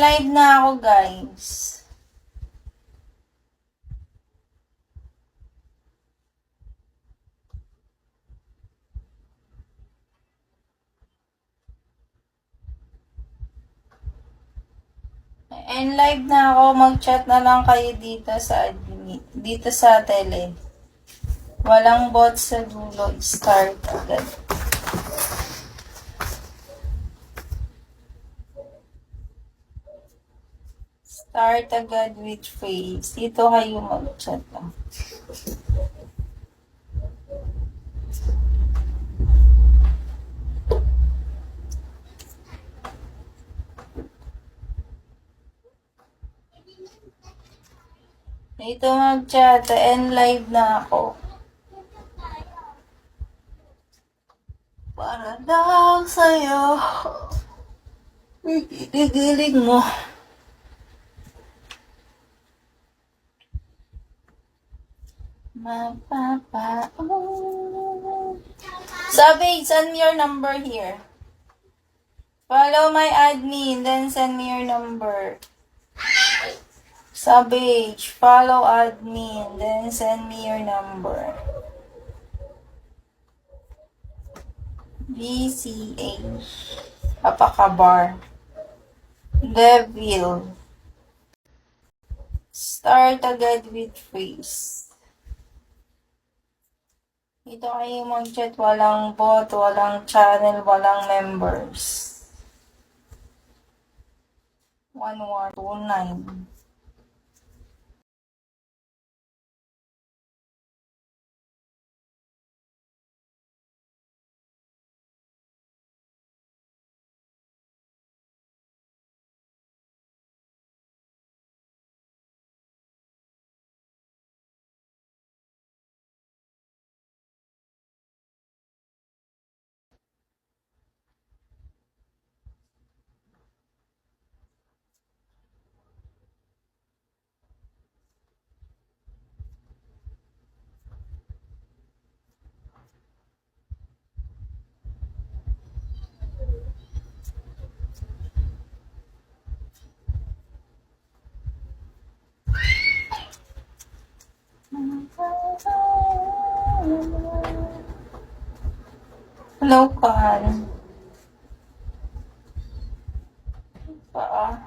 live na ako, guys. And live na ako, mag-chat na lang kayo dito sa tele. Walang bot sa dulo, start agad. Start agad with face. Dito kayo mag-chat lang. Dito mag-chat, and live na ako. Para lang sa'yo, gigiling mo. Sabi, send me your number here. Follow my admin, then send me your number. Savage, follow admin, then send me your number. BCH. Apakabar. Devil. Start agad with face. Dito kayo mag-chat, walang bot, walang channel, walang members. 1129. Hello, Kan. Paa.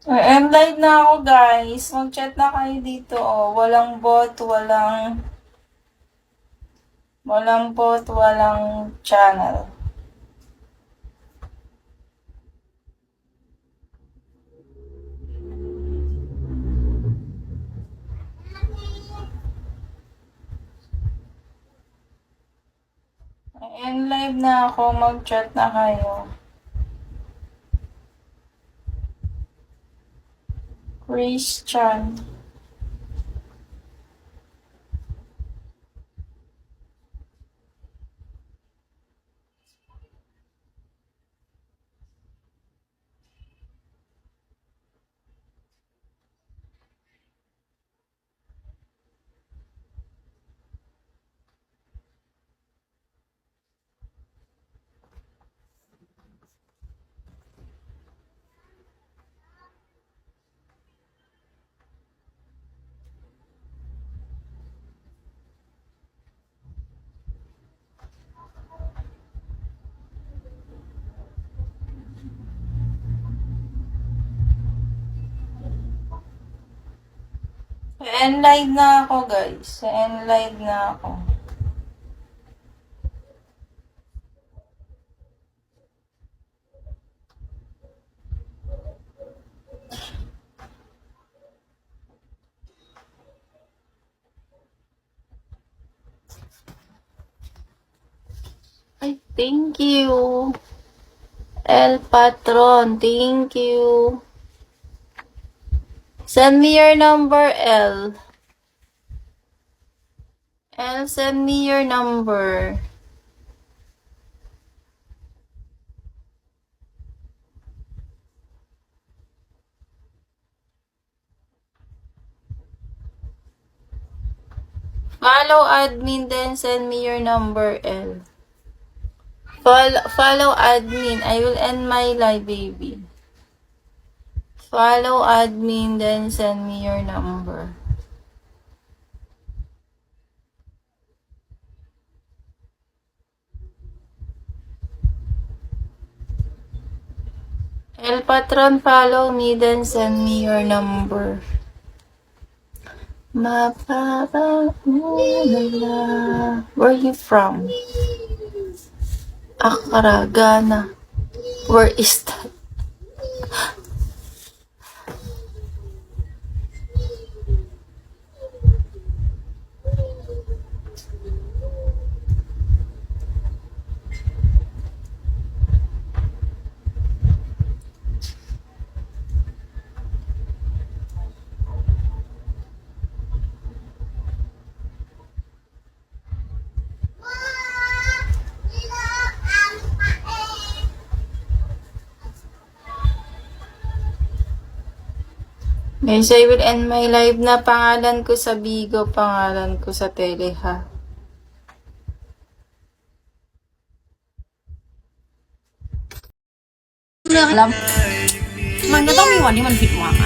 And live na ako, guys. Mag-chat na kayo dito, oh. Walang bot, walang channel. And live na ako, mag-chat na kayo. Christian. And live na ako, guys. And live na ako. Thank you. El Patron, thank you. Send me your number, El. El, send me your number. Follow admin, then send me your number, El. Follow admin. I will end my live, baby. Follow admin, then send me your number. El Patron, follow me, then send me your number. Mapapamulala. Where are you from? Accra, Ghana. Where is that? Guys, I will end my live na. Pangalan ko sa Bigo, pangalan ko sa tele, ha?เรื่องลำมันก็ต้องมีวันที่มันผิดหวังอะ